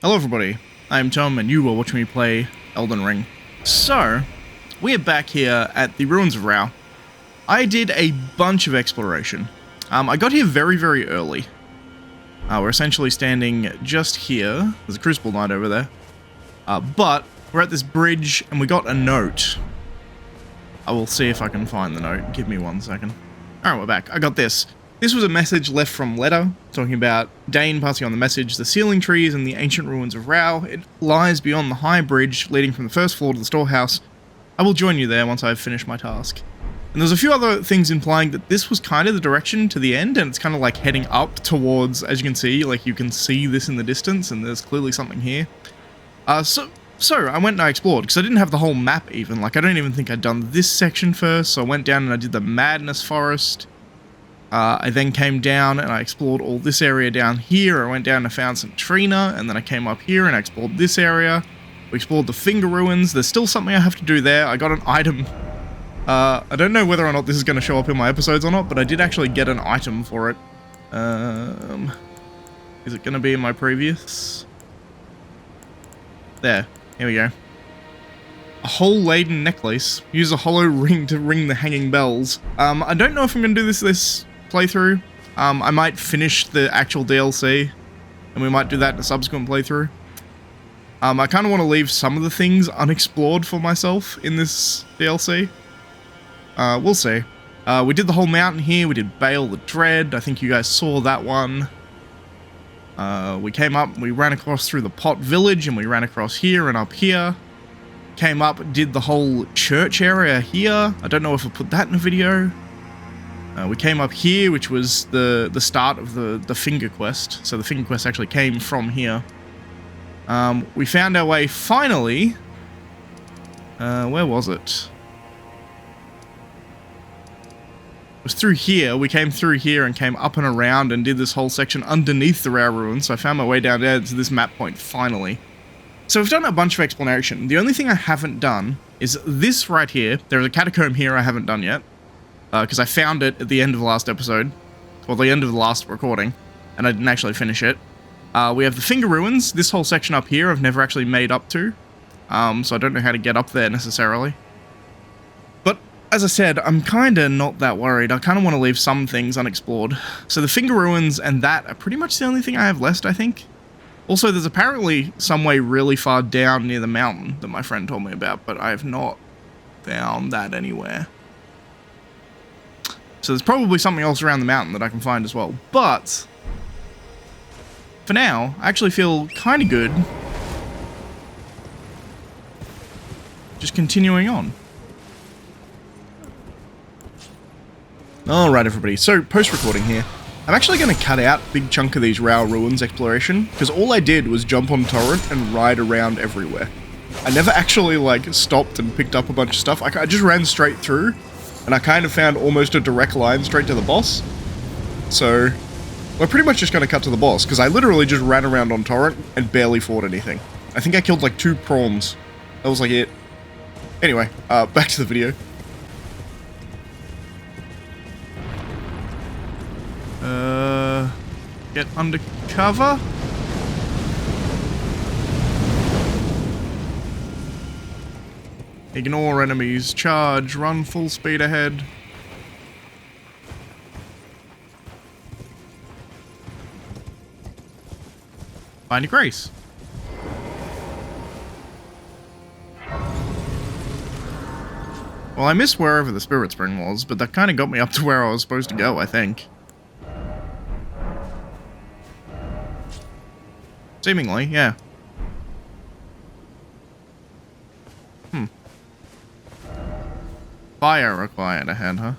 Hello everybody, I'm Tom and you are watching me play Elden Ring. So, we are back here at the Ruins of Rao. I did a bunch of exploration. I got here very early. We're essentially standing just here. There's a Crucible Knight over there. But we're at this bridge and we got a note. I will see if I can find the note. Give me 1 second. Alright, we're back. I got this. This was a message left from Letta, talking about Dane passing on the message, the sealing trees and the ancient ruins of Rao. It lies beyond the high bridge leading from the first floor to the storehouse. I will join you there once I've finished my task. And there's a few other things implying that this was kind of the direction to the end, and it's kind of like heading up towards, as you can see, like you can see this in the distance, and there's clearly something here. So I went and I explored, because I didn't have the whole map even, like I don't even think I'd done this section first, so I went down and I did the Madness Forest. I then came down and I explored all this area down here. I went down and found some Trina, and then I came up here and I explored this area. We explored the Finger Ruins. There's still something I have to do there. I got an item. I don't know whether or not this is going to show up in my episodes or not, but I did actually get an item for it. Is it going to be in my previous? There. Here we go. A hole-laden necklace. Use a hollow ring to ring the hanging bells. I don't know if I'm going to do this playthrough. I might finish the actual DLC, and we might do that in a subsequent playthrough. I kind of want to leave some of the things unexplored for myself in this DLC. We'll see. We did the whole mountain here. We did Bale the Dread. I think you guys saw that one. We came up, we ran across through the Pot Village, and we ran across here and up here. Came up, did the whole church area here. I don't know if I put that in a video. We came up here, which was the start of the Finger Quest. So the Finger Quest actually came from here. We found our way, finally. Where was it? It was through here. We came through here and came up and around and did this whole section underneath the Rao Ruins. So I found my way down there to this map point, finally. So we've done a bunch of exploration. The only thing I haven't done is this right here. There's a catacomb here I haven't done yet. Because I found it at the end of the last episode. Well, the end of the last recording. And I didn't actually finish it. We have the Finger Ruins. This whole section up here I've never actually made up to. So I don't know how to get up there necessarily. But, as I said, I'm kind of not that worried. I kind of want to leave some things unexplored. So the Finger Ruins and that are pretty much the only thing I have left, I think. Also, there's apparently some way really far down near the mountain that my friend told me about, but I have not found that anywhere. So there's probably something else around the mountain that I can find as well. But, for now, I actually feel kind of good just continuing on. Alright everybody, so post-recording here. I'm actually going to cut out a big chunk of these Rao Ruins exploration, because all I did was jump on torrent and ride around everywhere. I never actually, like, stopped and picked up a bunch of stuff. I just ran straight through, and I kind of found almost a direct line straight to the boss. So, we're pretty much just going to cut to the boss, because I literally just ran around on torrent and barely fought anything. I think I killed, like, 2 prawns. That was, like, it. Anyway, back to the video. Get under cover. Ignore enemies. Charge. Run full speed ahead. Find a grace. Well, I missed wherever the Spirit Spring was, but that kind of got me up to where I was supposed to go, I think. Seemingly, yeah. Fire required ahead, huh?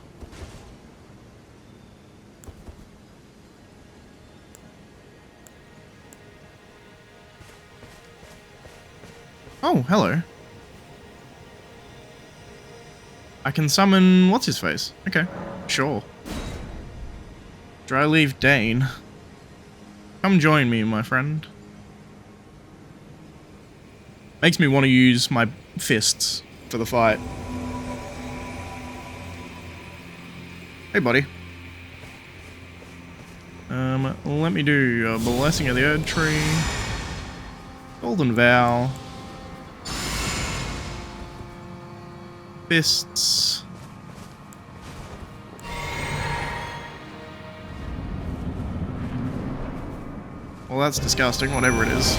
Oh, hello. I can summon what's-his-face. Okay, sure. Dry leave Dane. Come join me, my friend. Makes me want to use my fists for the fight. Hey, buddy. Let me do a blessing of the Erdtree. Golden Vow. Fists. Well, that's disgusting, whatever it is.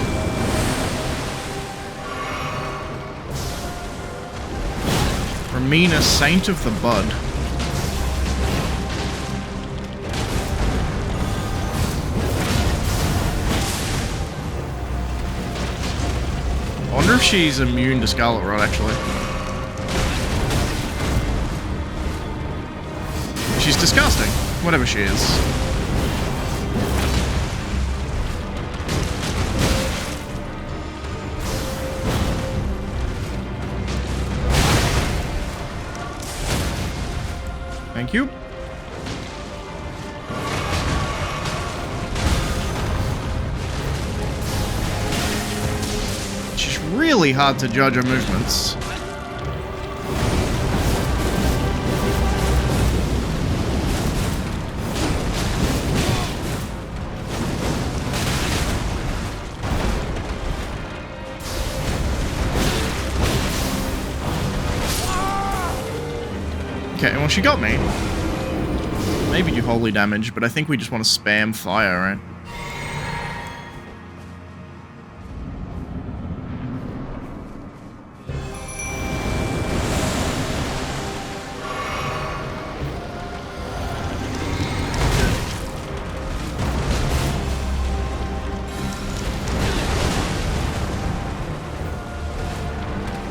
Ramina, Saint of the Bud. I wonder if she's immune to Scarlet Rot, actually. She's disgusting, whatever she is. Thank you. She's really hard to judge her movements. Okay, well, she got me. Maybe do holy damage, but I think we just want to spam fire, right?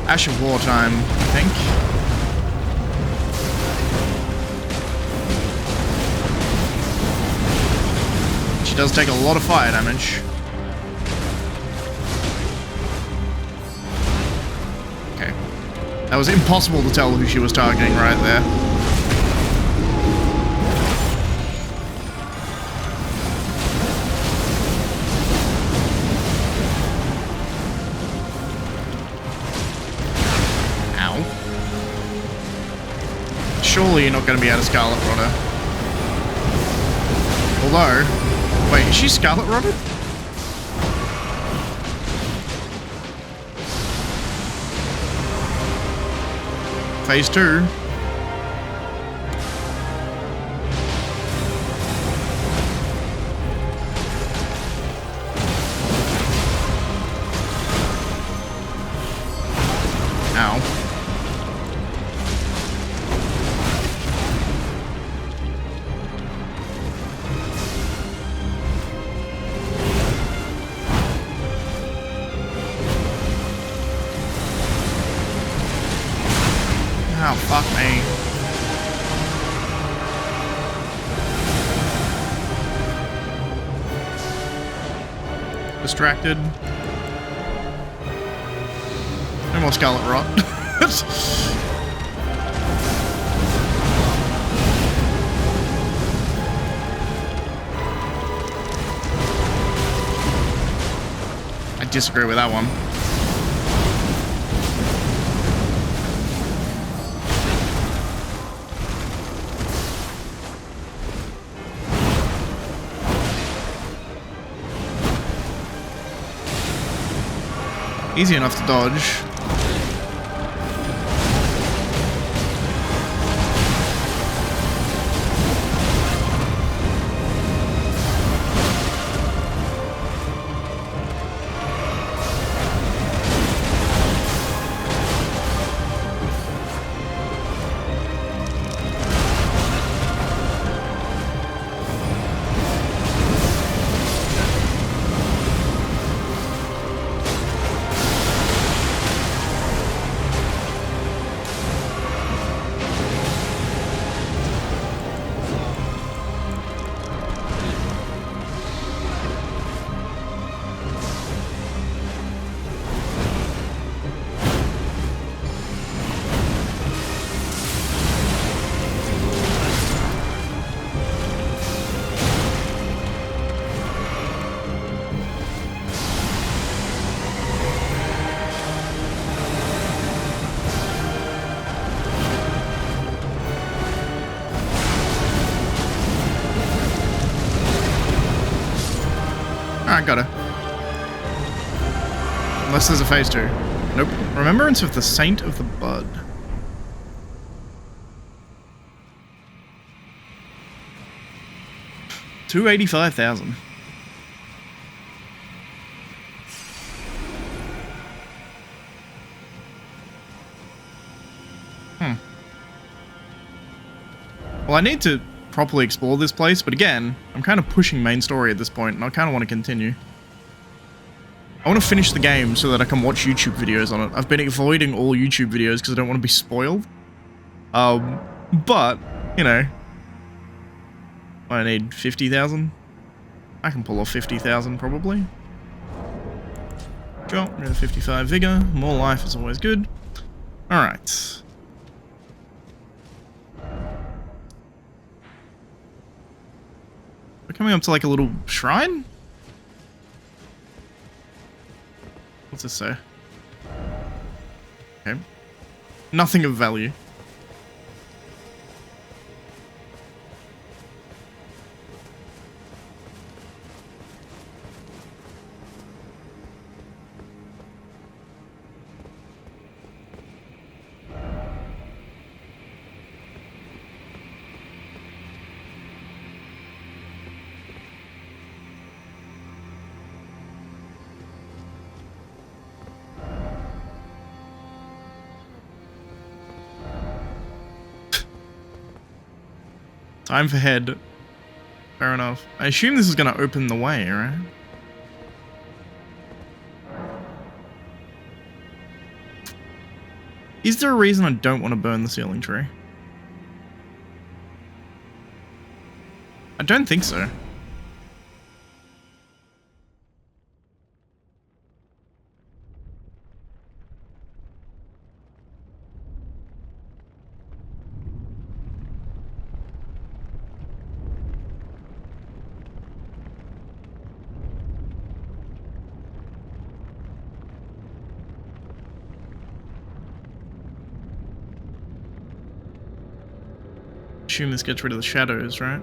Ash of Wartime, I think. Does take a lot of fire damage. Okay. That was impossible to tell who she was targeting right there. Ow. Surely you're not going to be able to Scarlet Rot her. Although... Wait, is she Scarlet Rotted? Phase 2. Ow. Oh, fuck me. Distracted. No more Scarlet Rot. I disagree with that one. Easy enough to dodge. Alright, got her. Unless there's a phase 2. Nope. Remembrance of the Saint of the Bud. $285,000. Well, I need to properly explore this place, but again, I'm kind of pushing main story at this point, and I kind of want to continue. I want to finish the game so that I can watch YouTube videos on it. I've been avoiding all YouTube videos because I don't want to be spoiled. But, you know, I need 50,000. I can pull off 50,000 probably. Sure, another 55 vigor. More life is always good. Alright. We're coming up to like a little shrine? What's this say? Okay. Nothing of value. Time for head. Fair enough. I assume this is going to open the way, right? Is there a reason I don't want to burn the ceiling tree? I don't think so. Assume this gets rid of the shadows, right?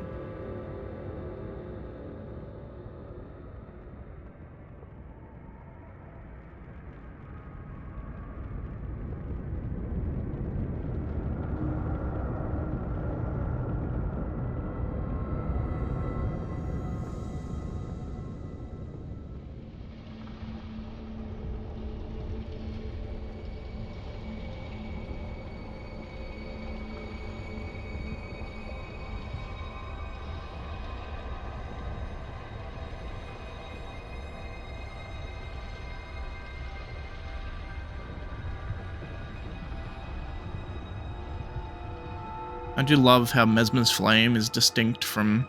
I do love how Mesmer's flame is distinct from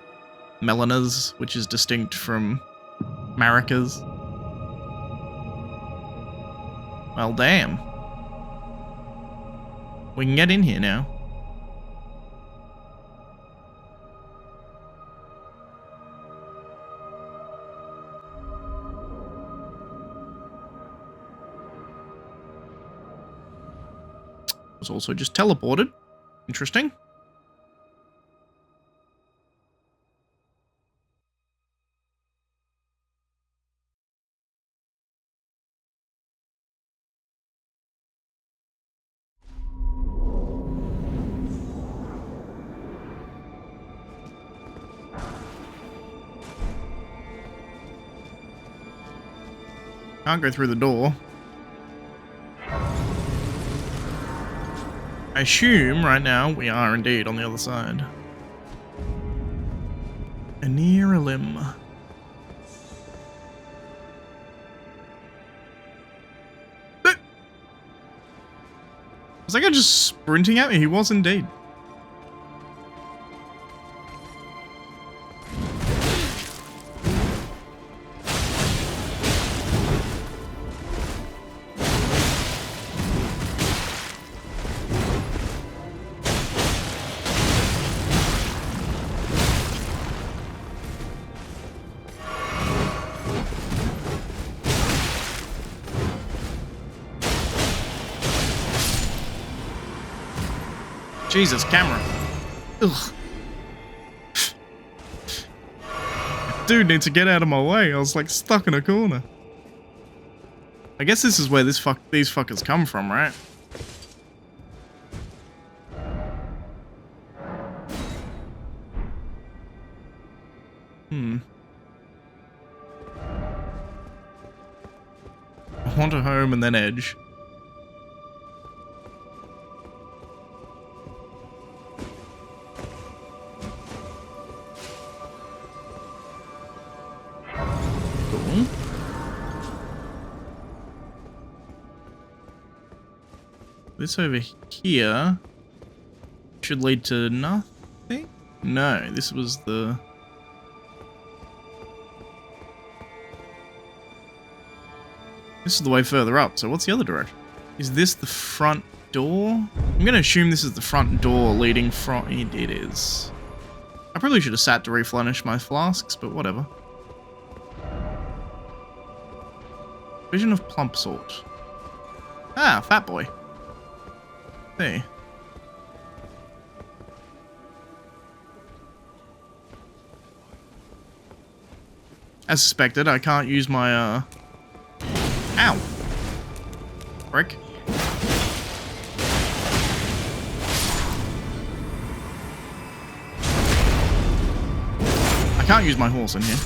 Melina's, which is distinct from Marika's. Well, damn. We can get in here now. Was also just teleported. Interesting. Can't go through the door. I assume right now we are indeed on the other side. A near a limb. Was that guy just sprinting at me? He was indeed. Jesus, camera. Ugh. Dude needs to get out of my way. I was like stuck in a corner. I guess this is where these fuckers come from, right? I want a home and then edge. Cool. This over here should lead to nothing? No, this was the... This is the way further up, so what's the other direction? Is this the front door? I'm gonna assume this is the front door leading from... It is. I probably should have sat to replenish my flasks, but whatever. Vision of plump sort. Ah, fat boy. Hey. As suspected, I can't use my, Ow! Frick. I can't use my horse in here.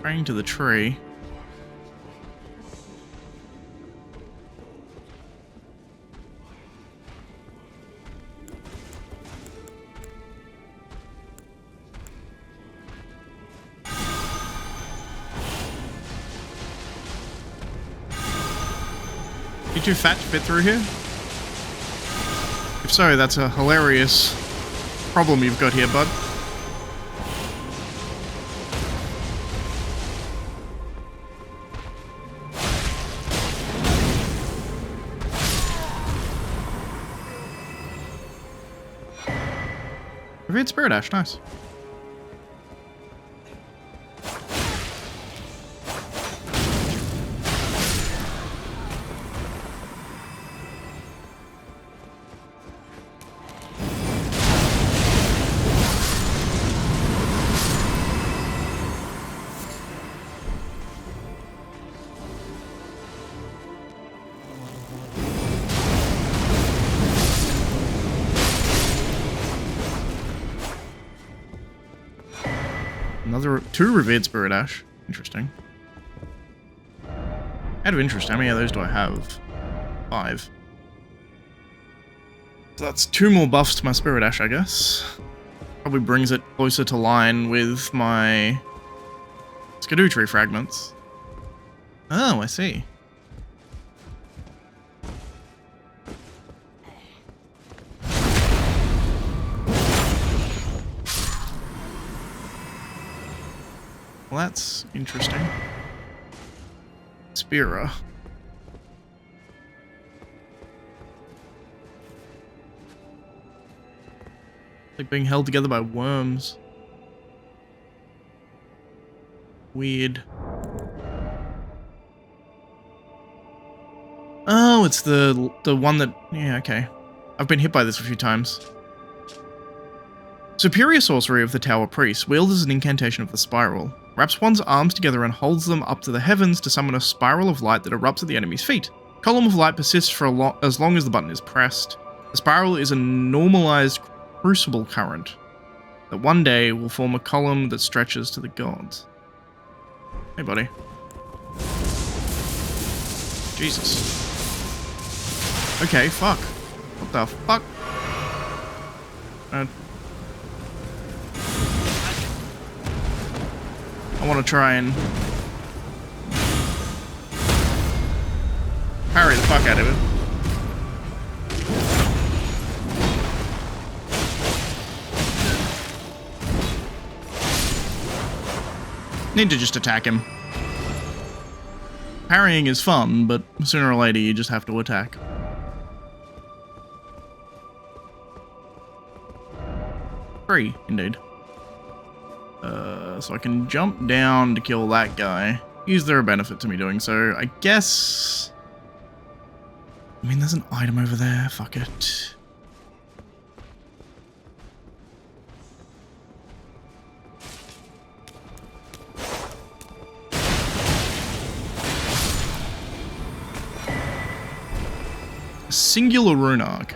Praying to the tree. You too fat to fit through here? If so, that's a hilarious problem you've got here, bud. Revered Spirit Ash, nice. Two Revered Spirit Ash. Interesting. Out of interest, how many of those do I have? 5. So that's 2 more buffs to my Spirit Ash, I guess. Probably brings it closer to line with my Erdtree fragments. Oh, I see. Well, that's interesting. Spira. Like being held together by worms. Weird. Oh, it's the one that... Yeah, okay. I've been hit by this a few times. Superior sorcery of the Tower Priest wields an incantation of the spiral. Wraps one's arms together and holds them up to the heavens to summon a spiral of light that erupts at the enemy's feet. Column of light persists for as long as the button is pressed. The spiral is a normalized crucible current that one day will form a column that stretches to the gods. Hey, buddy. Jesus. Okay, fuck. What the fuck? I want to try and parry the fuck out of it. Need to just attack him. Parrying is fun, but sooner or later you just have to attack. Free, indeed. So I can jump down to kill that guy. Is there a benefit to me doing so? I guess... I mean, there's an item over there. Fuck it. A singular rune arc.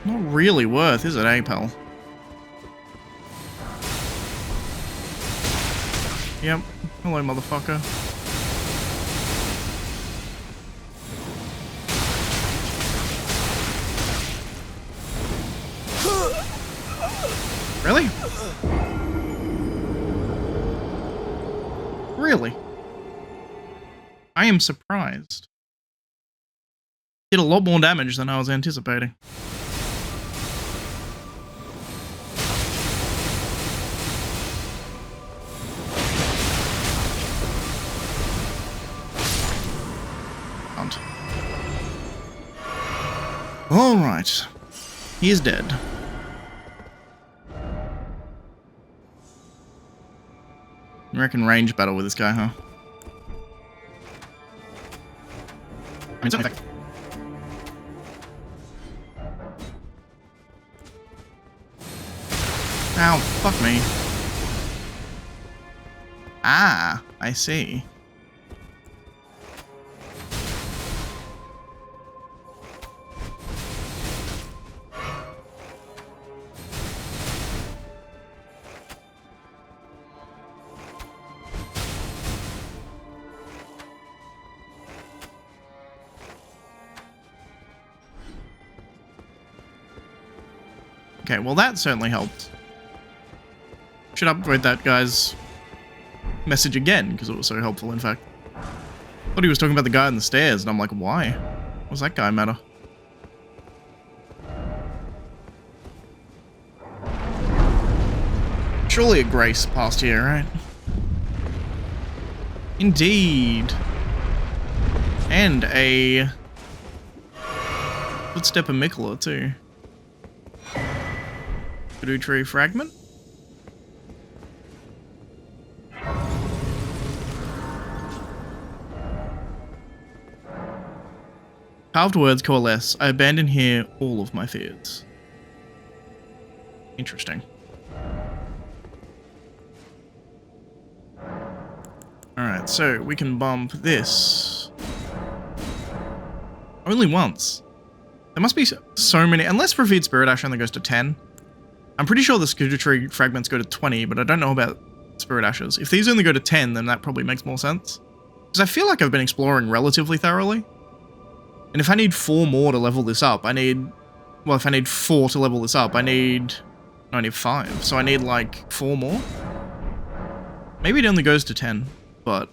Not really worth, is it, eh, pal? Yep. Hello, motherfucker. Really? Really? I am surprised. Did a lot more damage than I was anticipating. Alright. He is dead. I reckon range battle with this guy, huh? I mean, certainly. Ow, fuck me. Ah, I see. Okay, well that certainly helped. Should upgrade that guy's message again, because it was so helpful, in fact. Thought he was talking about the guy on the stairs, and I'm like, why? What does that guy matter? Surely a grace past here, right? Indeed. And a footstep of Mikola, too. Erdtree fragment? Carved words coalesce. I abandon here all of my fears. Interesting. Alright, so we can bump this. Only once. There must be so many, unless Revered Spirit Ash only goes to 10. I'm pretty sure the Erdtree fragments go to 20, but I don't know about Spirit Ashes. If these only go to 10, then that probably makes more sense. Because I feel like I've been exploring relatively thoroughly. And if I need 4 more to level this up, I need... Well, if I need 4 to level this up, I need 5. So I need, like, 4 more? Maybe it only goes to 10, but...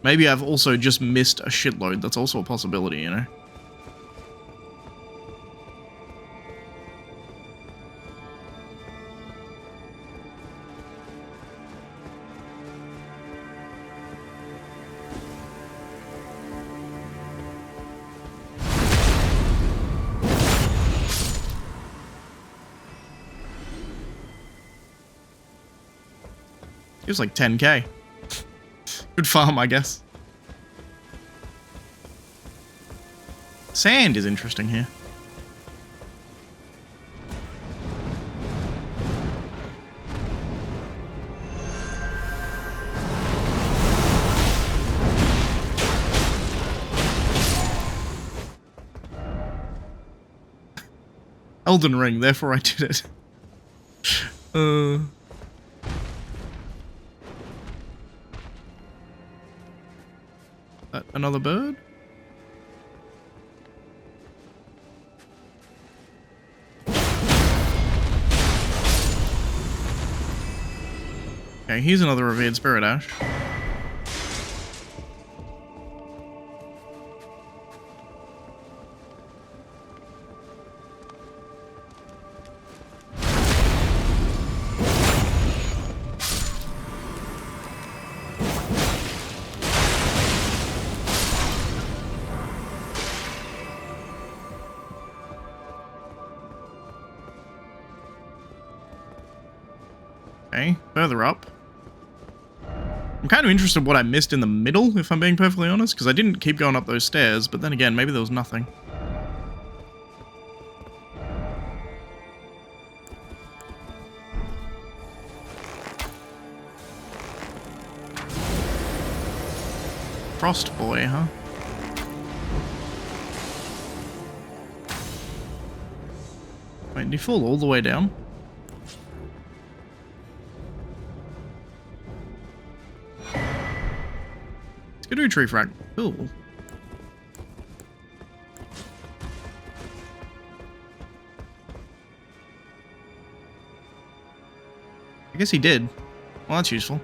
Maybe I've also just missed a shitload. That's also a possibility, you know? It was like 10k. Good farm, I guess. Sand is interesting here. Elden Ring, therefore I did it. Another bird? Okay, here's another Revered Spirit Ash. Okay, further up. I'm kind of interested what I missed in the middle, if I'm being perfectly honest, because I didn't keep going up those stairs, but then again, maybe there was nothing. Frost boy, huh? Wait, did he fall all the way down? Let's go do a tree frag. Cool. I guess he did. Well, that's useful.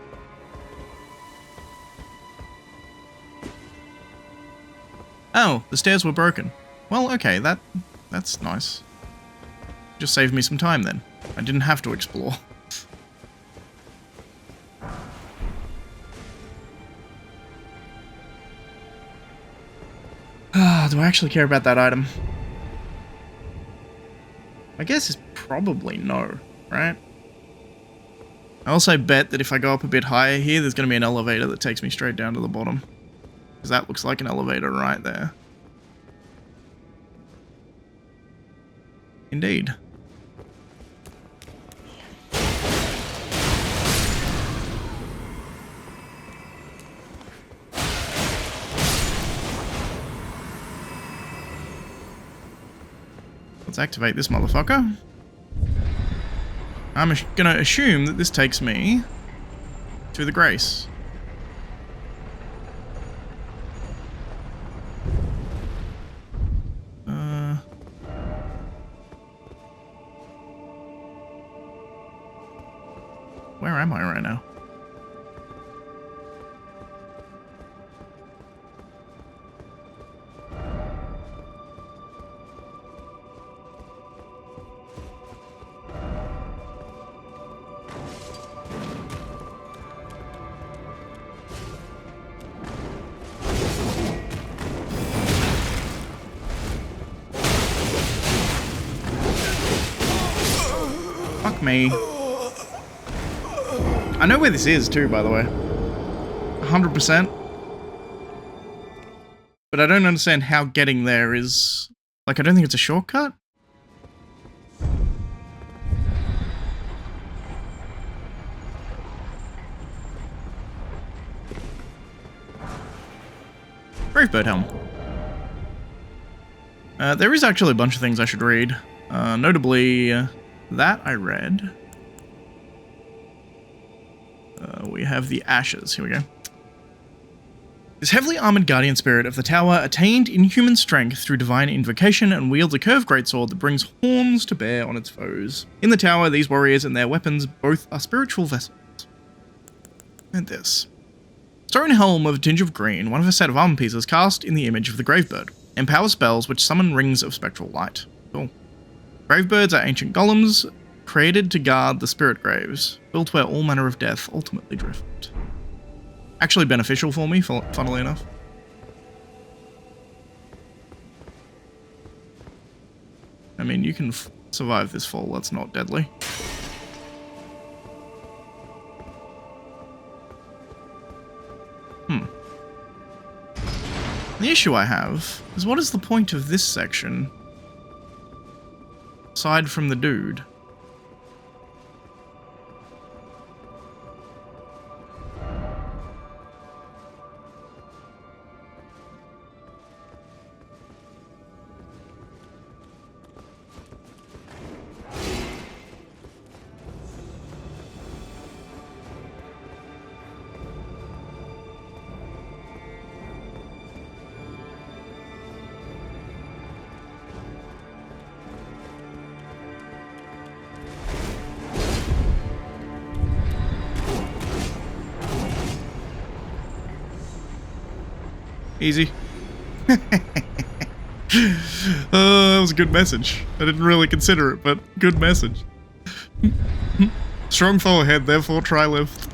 Oh, the stairs were broken. Well, okay, that's nice. Just saved me some time then. I didn't have to explore. Do I actually care about that item? I guess it's probably no, right? I also bet that if I go up a bit higher here, there's going to be an elevator that takes me straight down to the bottom. Because that looks like an elevator right there. Indeed. Let's activate this motherfucker. I'm gonna assume that this takes me to the Grace. Where am I right now? Fuck me. I know where this is too, by the way. 100%. But I don't understand how getting there is... Like, I don't think it's a shortcut? Gravebird Helm. There is actually a bunch of things I should read. Notably, that I read. We have the Ashes. Here we go. This heavily armored guardian spirit of the tower attained inhuman strength through divine invocation and wields a curved greatsword that brings horns to bear on its foes. In the tower, these warriors and their weapons both are spiritual vessels. And this. Stone Helm of a tinge of green, one of a set of armor pieces cast in the image of the Gravebird. Empower spells which summon rings of spectral light. Cool. Gravebirds are ancient golems created to guard the spirit graves, built where all manner of death ultimately drift. Actually beneficial for me, funnily enough. I mean, you can survive this fall, that's not deadly. The issue I have is, what is the point of this section aside from the dude? Easy. That was a good message. I didn't really consider it, but good message. Strong foe ahead, therefore try lift.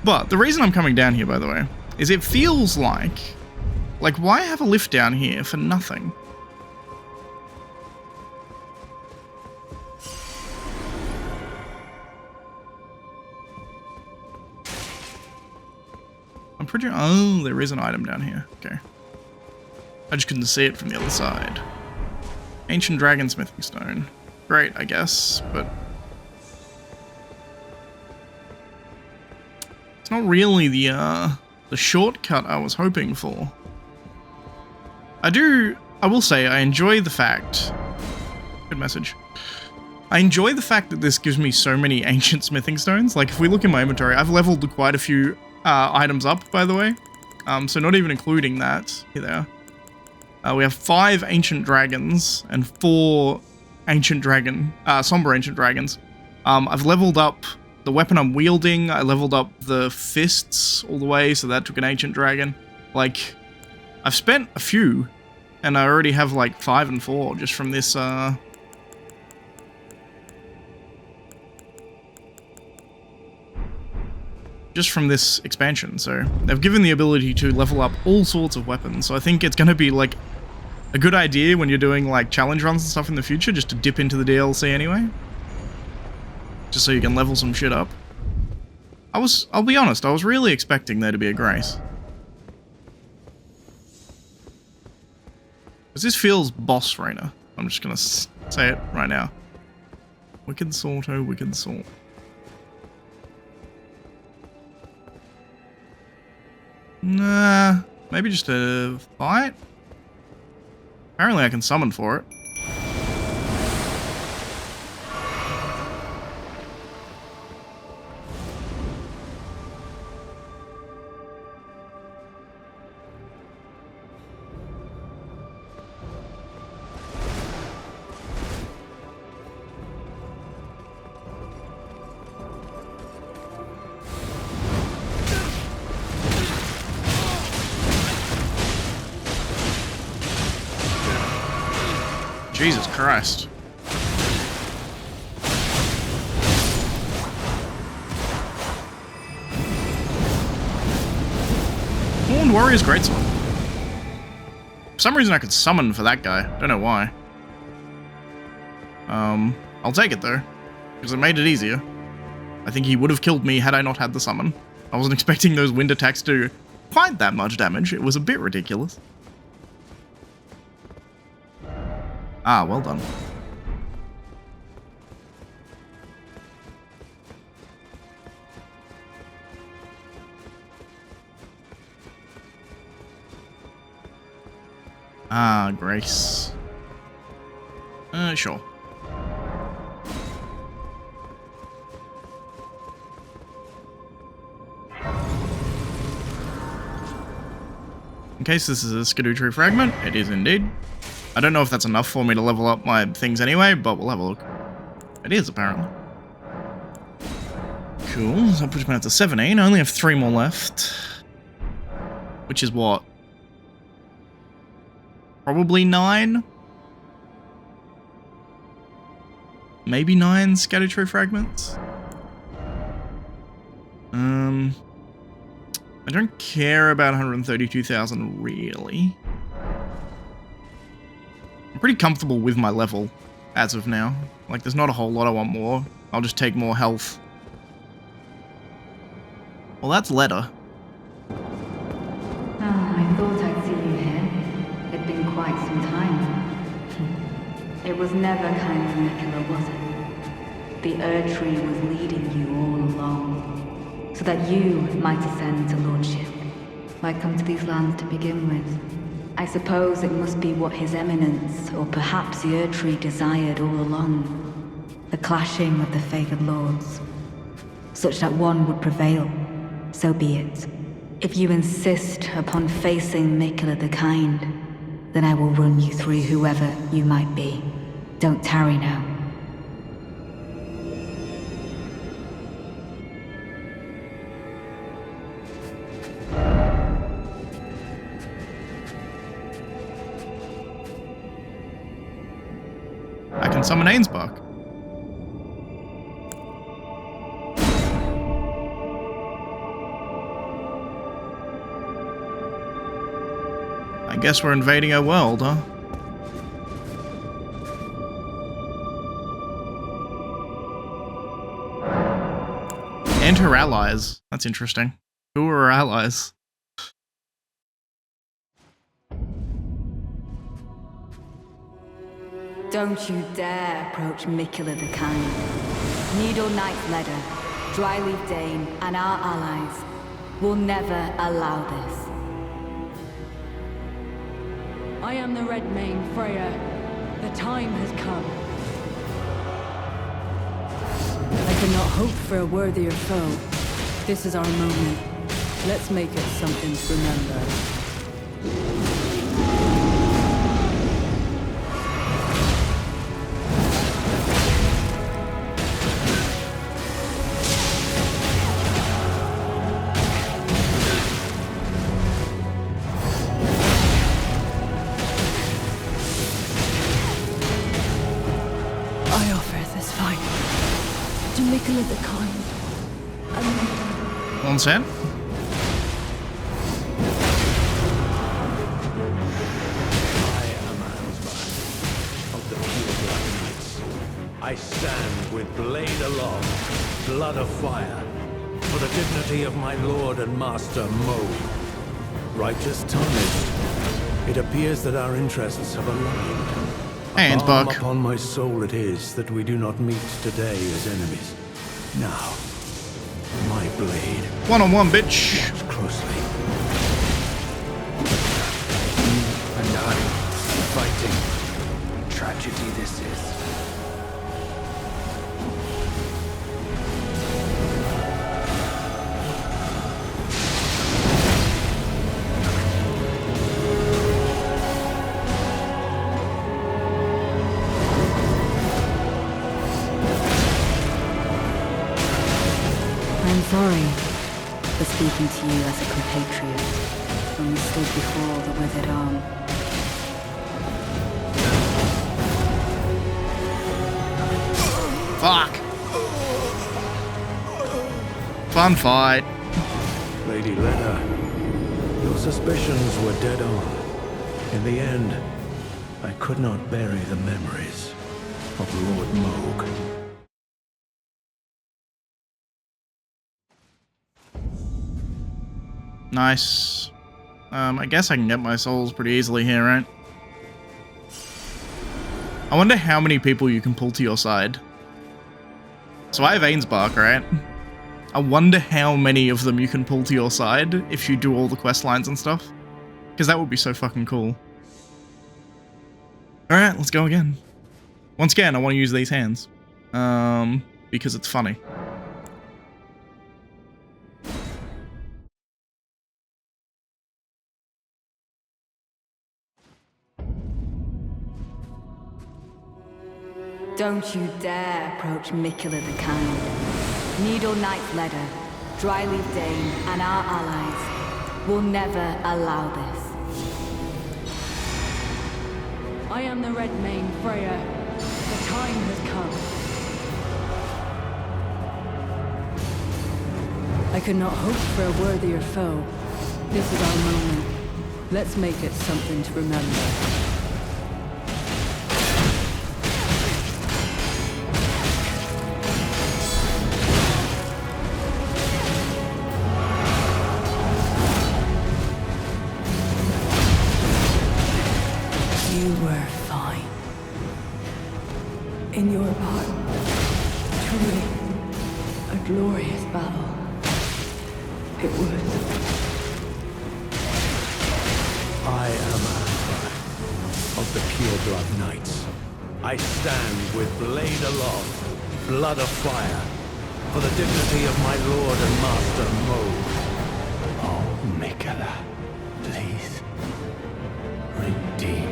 But the reason I'm coming down here, by the way, is it feels like why have a lift down here for nothing? I'm pretty... Oh, there is an item down here. Okay. I just couldn't see it from the other side. Ancient Dragon Smithing Stone. Great, I guess, but... It's not really the shortcut I was hoping for. I will say, I enjoy the fact... Good message. I enjoy the fact that this gives me so many ancient smithing stones. Like, if we look in my inventory, I've leveled quite a few items up, by the way. So not even including that. Here they are. We have 5 ancient dragons and 4 somber ancient dragons. I've leveled up the weapon I'm wielding. I leveled up the fists all the way, so that took an ancient dragon. Like, I've spent a few, and I already have like 5 and 4 just from this, expansion. So they've given the ability to level up all sorts of weapons. So I think it's going to be like a good idea when you're doing like challenge runs and stuff in the future, just to dip into the DLC anyway. Just so you can level some shit up. I'll be honest, I was really expecting there to be a grace. Because this feels boss rainer. I'm just gonna say it right now. Wicked sort, oh wicked sort. Nah, maybe just a fight? Apparently I can summon for it. Jesus Christ. Horned Warrior's Greatsword. For some reason I could summon for that guy. Don't know why. I'll take it though, because it made it easier. I think he would have killed me had I not had the summon. I wasn't expecting those wind attacks to do quite that much damage. It was a bit ridiculous. Ah, well done. Ah, Grace. Sure. In case this is a Erdtree fragment, it is indeed. I don't know if that's enough for me to level up my things anyway, but we'll have a look. It is, apparently. Cool, so that puts me up to 17. I only have 3 more left. Which is what? Probably 9? Maybe 9 Erdtree fragments? I don't care about 132,000 really. I'm pretty comfortable with my level as of now. Like, there's not a whole lot I want more. I'll just take more health. Well, that's letter. I thought I'd see you here. It'd been quite some time. It was never kind of Nicola, was it? The Erdtree was leading you all along, so that you might ascend to lordship. Why come to these lands to begin with? I suppose it must be what His Eminence, or perhaps the Erdtree desired all along. The clashing of the favored lords. Such that one would prevail. So be it. If you insist upon facing Nicola the Kind, then I will run you through whoever you might be. Don't tarry now. I can summon Ainsbark. I guess we're invading her world, huh? And her allies. That's interesting. Who are her allies? Don't you dare approach Nicola the Kind. Needle Knight Ledder, Dryleaf Dane, and our allies will never allow this. I am the Red Mane, Freya. The time has come. I could not hope for a worthier foe. This is our moment. Let's make it something to remember. I offer this fight to Nicola the Kind. One cent. I stand with blade aloft, blood of fire, for the dignity of my lord and master, Mo. Righteous tarnished, it appears that our interests have aligned. Hands, Balm Buck. upon my soul it is that we do not meet today as enemies. Now, my blade. One-on-one, bitch. Watch closely. And I, fighting. Tragedy this is. I'm sorry for speaking to you as a compatriot when we stood before the withered arm. Fuck. Fun fight. Lady Lena, your suspicions were dead on. In the end, I could not bury the memories of Lord Moog. Nice. I guess I can get my souls pretty easily here, right? I wonder how many people you can pull to your side. So I have Ainsbark, right? I wonder how many of them you can pull to your side if you do all the quest lines and stuff. Because that would be so fucking cool. Alright, let's go again. Once again, I want to use these hands. Because it's funny. Don't you dare approach Nicola the Kind. Needle Knight's Leader, Dryleaf Dane, and our allies will never allow this. I am the Red Mane, Freya. The time has come. I could not hope for a worthier foe. This is our moment. Let's make it something to remember. You were fine. In your part, truly a glorious battle. It was. I am Erdtree, of the Pure Blood Knights. I stand with blade aloft, blood of fire, for the dignity of my lord and master, Mo. Oh, Nicola, please, redeem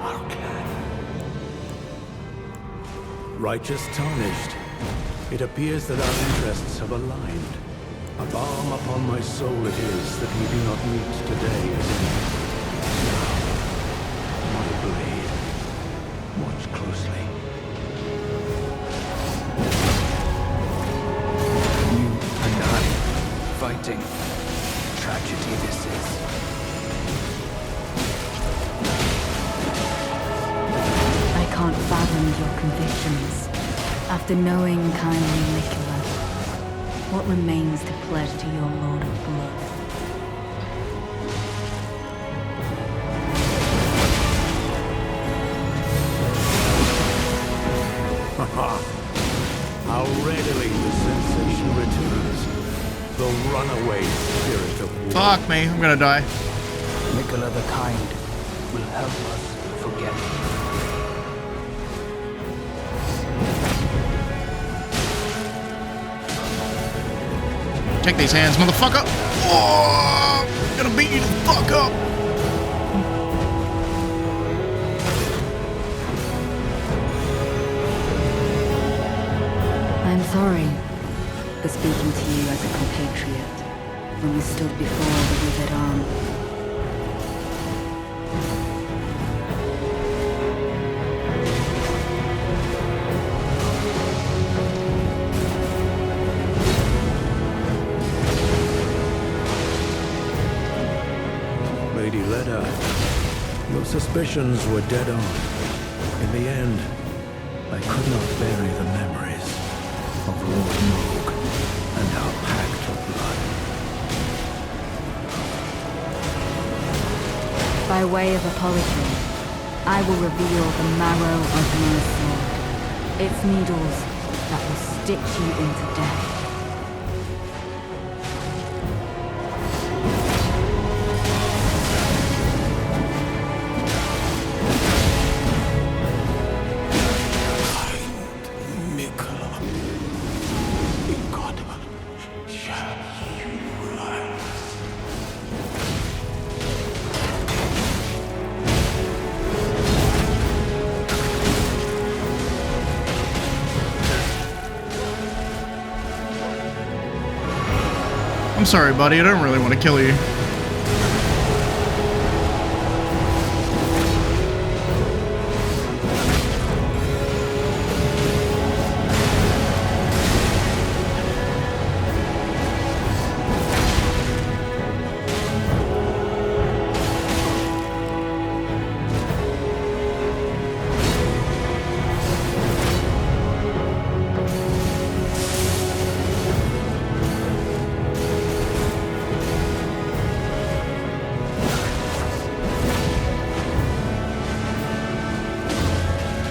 our clan. Righteous tarnished, it appears that our interests have aligned. A balm upon my soul it is that we do not meet today as enemies. Now, my blade, watch closely. You and I, fighting. Tragedy this is. I can't fathom your convictions. After knowing kindly Nicola, what remains to pledge to your Lord of Blood? How readily the sensation returns. the runaway spirit of war. Fuck me, I'm gonna die. Nicola the Kind will help us forget. Take these hands, motherfucker! Oh, I'm gonna beat you the fuck up! I'm sorry for speaking to you as a compatriot when we stood before the withered arm. Lady Leda, your suspicions were dead on. In the end, I could not bury the memories of Lord Moog and our pact of blood. By way of apology, I will reveal the marrow of my sword. Its needles that will stick you into death. I'm sorry, buddy, I don't really want to kill you.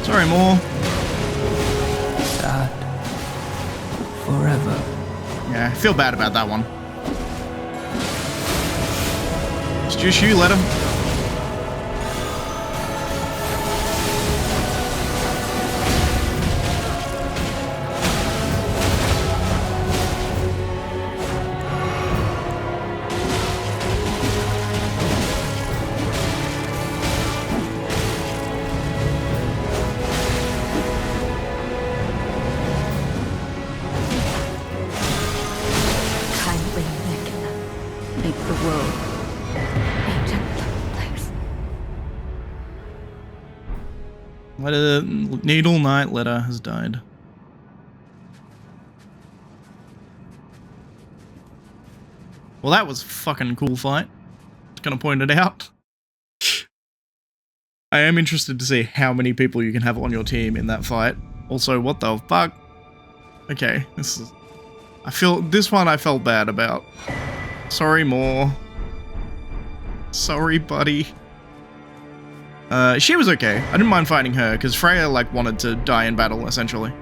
Sorry, more. Sad. Forever. Yeah, I feel bad about that one. It's just you, let him. Make the world a gentler place. Needle Knight Letter has died. Well, that was a fucking cool fight. Just gonna point it out. I am interested to see how many people you can have on your team in that fight. Also, what the fuck? Okay, this is... this one I felt bad about. Sorry, more. Sorry, buddy. She was okay. I didn't mind fighting her, because Freya, like, wanted to die in battle, essentially.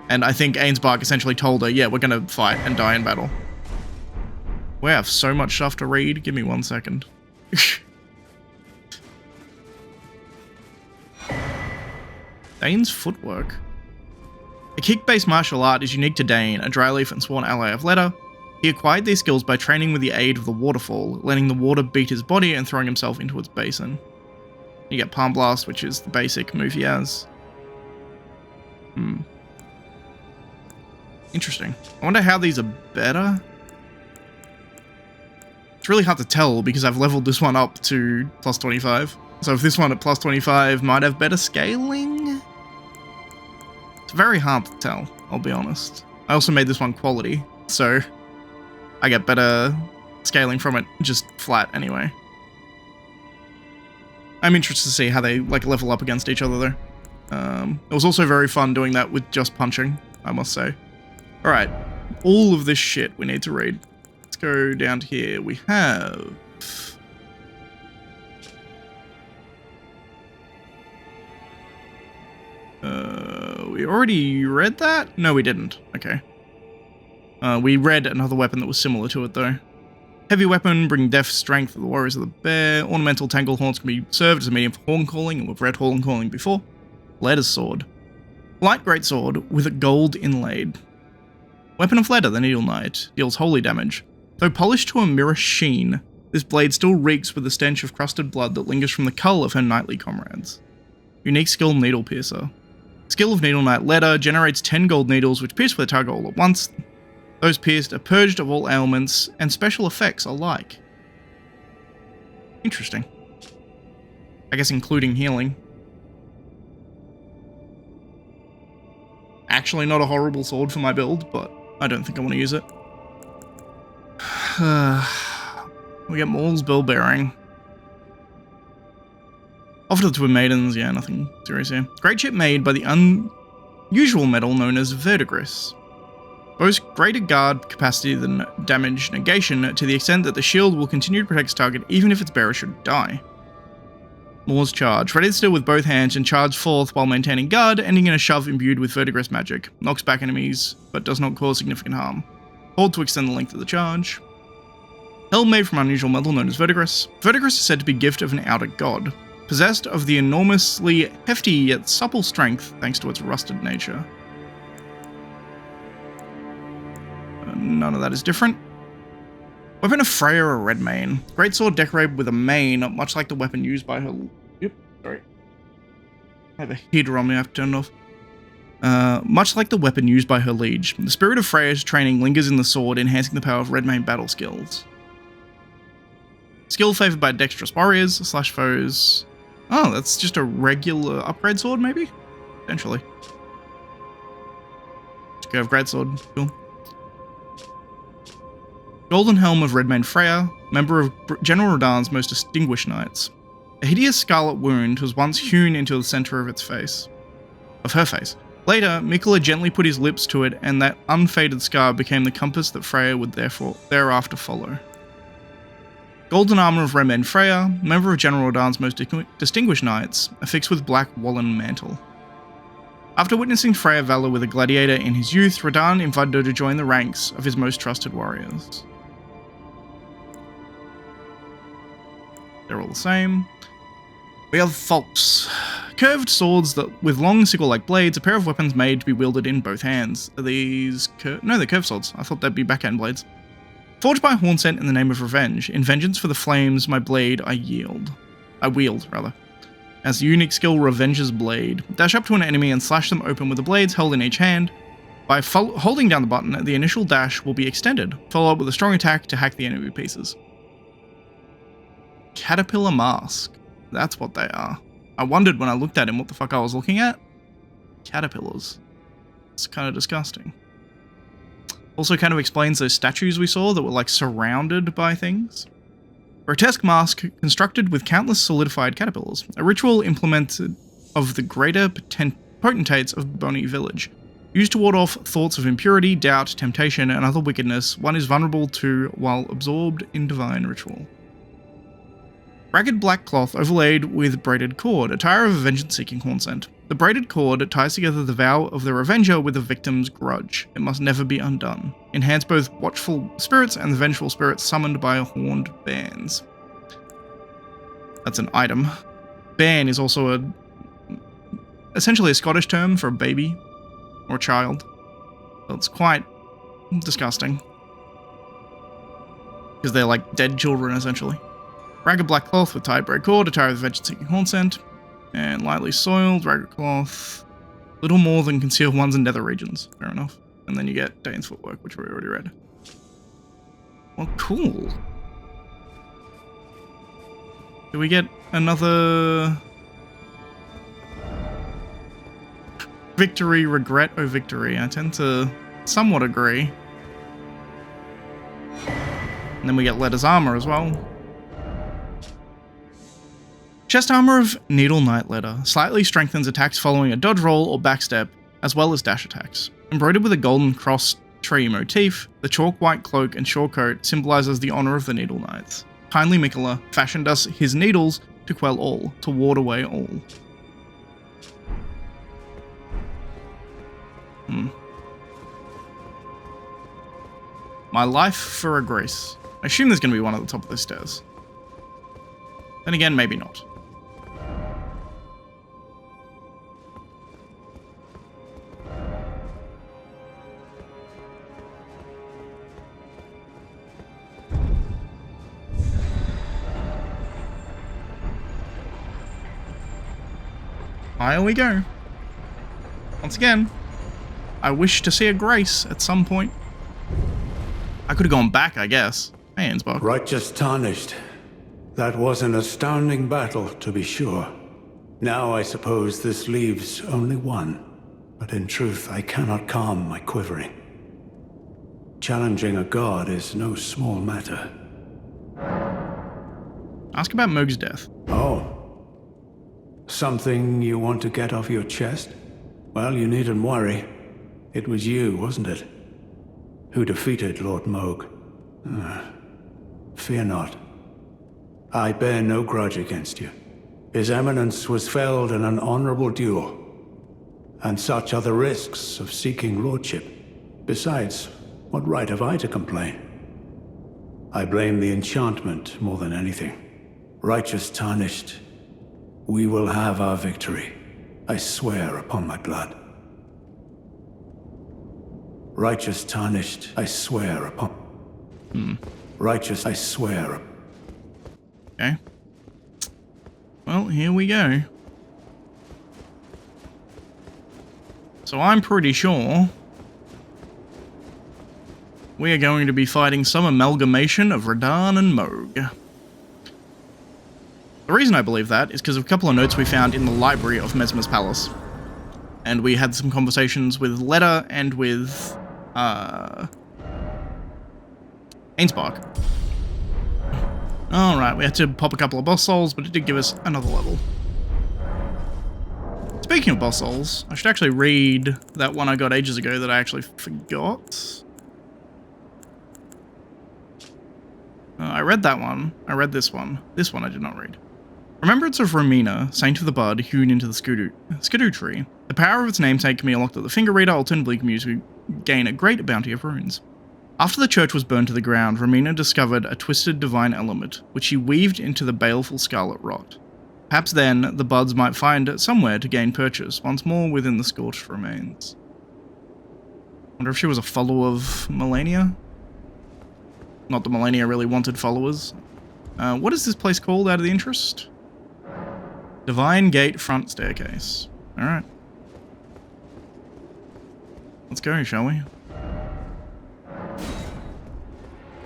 And I think Ainsbark essentially told her, yeah, we're gonna fight and die in battle. We have so much stuff to read. Give me 1 second. Dane's footwork. A kick-based martial art is unique to Dane, a dryleaf and sworn ally of Leda. He acquired these skills by training with the aid of the waterfall, letting the water beat his body and throwing himself into its basin. You get Palm Blast, which is the basic move he has. Interesting. I wonder how these are better? It's really hard to tell because I've leveled this one up to plus 25. So if this one at plus 25 might have better scaling? It's very hard to tell, I'll be honest. I also made this one quality, so I get better scaling from it, just flat anyway. I'm interested to see how they like level up against each other though. It was also very fun doing that with just punching, I must say. Alright, all of this shit we need to read. Let's go down to here. We have... we already read that? No, we didn't. Okay. We read another weapon that was similar to it, though. Heavy weapon, bring death, strength for the warriors of the bear. Ornamental tangle horns can be served as a medium for horn calling, and we've read horn calling before. Leather's sword. Light greatsword with a gold inlaid. Weapon of leather, the Needle Knight, deals holy damage. Though polished to a mirror sheen, this blade still reeks with the stench of crusted blood that lingers from the cull of her knightly comrades. Unique skill, Needle Piercer. Skill of Needle Knight Letter generates 10 gold needles which pierce for the target all at once. Those pierced are purged of all ailments and special effects alike. Interesting. I guess including healing. Actually not a horrible sword for my build, but I don't think I want to use it. We get Maul's Bell Bearing. Off to the Twin Maidens, yeah, nothing serious here. Great ship made by the unusual metal known as verdigris. Boasts greater guard capacity than damage negation to the extent that the shield will continue to protect its target even if its bearer should die. Maul's Charge. Ready to steal with both hands and charge forth while maintaining guard, ending in a shove imbued with verdigris magic. Knocks back enemies, but does not cause significant harm. Hold to extend the length of the charge. Helm made from unusual metal known as verdigris. Verdigris is said to be gift of an outer god, possessed of the enormously hefty yet supple strength thanks to its rusted nature. None of that is different. Weapon of Freya or Redmane. Greatsword decorated with a mane, much like the weapon used by her... Yep, sorry. I have a heater on me, I have to turn it off. Much like the weapon used by her liege. The spirit of Freya's training lingers in the sword, enhancing the power of Redmane battle skills. Skill favored by dexterous warriors, / foes. Oh, that's just a regular upgrade sword, maybe? Potentially. Let's go with greatsword. Cool. Golden Helm of Redmane Freya, member of General Radahn's most distinguished knights. A hideous scarlet wound was once hewn into the center of her face. Later, Mikula gently put his lips to it, and that unfaded scar became the compass that Freya would thereafter follow. Golden Armor of Redmane Freya, member of General Radahn's most distinguished knights, affixed with black woolen mantle. After witnessing Freya valor with a gladiator in his youth, Radahn invited her to join the ranks of his most trusted warriors. They're all the same. We have Falks. Curved swords that with long sickle-like blades, a pair of weapons made to be wielded in both hands. Are these no, they're curved swords. I thought they'd be backhand blades. Forged by Hornsent in the name of revenge. In vengeance for the flames, my blade I wield, rather. As the unique skill Revenge's Blade. Dash up to an enemy and slash them open with the blades held in each hand. By holding down the button, the initial dash will be extended. Follow up with a strong attack to hack the enemy pieces. Caterpillar Mask. That's what they are. I wondered when I looked at him what the fuck I was looking at. Caterpillars. It's kind of disgusting. Also kind of explains those statues we saw that were like surrounded by things. Grotesque mask constructed with countless solidified caterpillars. A ritual implemented of the greater potentates of Bonny Village. Used to ward off thoughts of impurity, doubt, temptation, and other wickedness one is vulnerable to while absorbed in divine ritual. Ragged black cloth overlaid with braided cord, attire of a vengeance-seeking Hornsent. The braided cord ties together the vow of the Revenger with the victim's grudge. It must never be undone. Enhance both watchful spirits and the vengeful spirits summoned by horned bands. That's an item. Ban is also essentially a Scottish term for a baby or a child. So it's quite disgusting. Because they're like dead children, essentially. Ragged black cloth with tied braid cord, attire of the vengeance-seeking Hornsent. And lightly soiled, ragged cloth. Little more than conceal one's in nether regions. Fair enough. And then you get Dane's footwork, which we already read. Well, cool. Do we get another... Victory, regret, oh victory. I tend to somewhat agree. And then we get Letter's armor as well. Chest armor of Needle Knight Letter slightly strengthens attacks following a dodge roll or backstep, as well as dash attacks. Embroidered with a golden cross tree motif, the chalk white cloak and shawlcoat symbolizes the honor of the Needle Knights. Kindly Mikula fashioned us his needles to quell all, to ward away all. My life for a grace. I assume there's going to be one at the top of the stairs. Then again, maybe not. Higher we go. Once again, I wish to see a grace at some point. I could have gone back, I guess. Hey, Ansbach. Righteous tarnished. That was an astounding battle, to be sure. Now I suppose this leaves only one. But in truth, I cannot calm my quivering. Challenging a god is no small matter. Ask about Moog's death. Oh. Something you want to get off your chest? Well, you needn't worry. It was you, wasn't it? Who defeated Lord Moog. Fear not. I bear no grudge against you. His Eminence was felled in an honorable duel. And such are the risks of seeking lordship. Besides, what right have I to complain? I blame the enchantment more than anything. Righteous tarnished. We will have our victory. I swear upon my blood. Righteous tarnished. I swear upon... Righteous, I swear. Okay. Well, here we go. So I'm pretty sure we are going to be fighting some amalgamation of Radahn and Moog. The reason I believe that is because of a couple of notes we found in the library of Mesmer's Palace. And we had some conversations with Leda and with Ainspark. Alright, we had to pop a couple of boss souls, but it did give us another level. Speaking of boss souls, I should actually read that one I got ages ago that I actually forgot. I read that one. I read this one. This one I did not read. Remembrance of Romina, Saint of the Bud, hewn into the skidoo tree. The power of its namesake can be unlocked at the finger reader, alternatively can use to gain a great bounty of runes. After the church was burned to the ground, Romina discovered a twisted divine element, which she weaved into the baleful scarlet rot. Perhaps then, the buds might find it somewhere to gain purchase, once more within the scorched remains. Wonder if she was a follower of Melania? Not that Melania really wanted followers. What is this place called, out of the interest? Divine Gate Front Staircase. Alright. Let's go, shall we?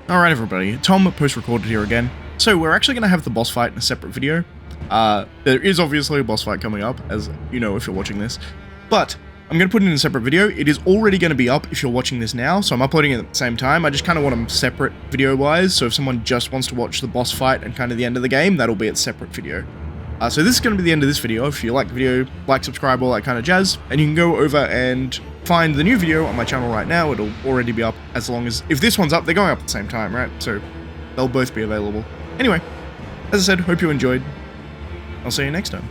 Alright everybody, Tom post-recorded here again. So we're actually going to have the boss fight in a separate video. There is obviously a boss fight coming up, as you know if you're watching this. But I'm going to put it in a separate video. It is already going to be up if you're watching this now, so I'm uploading it at the same time. I just kind of want them separate video-wise, so if someone just wants to watch the boss fight and kind of the end of the game, that'll be a separate video. So this is going to be the end of this video. If you like the video, like, subscribe, all that kind of jazz. And you can go over and find the new video on my channel right now. It'll already be up as long as... If this one's up, they're going up at the same time, right? So they'll both be available. Anyway, as I said, hope you enjoyed. I'll see you next time.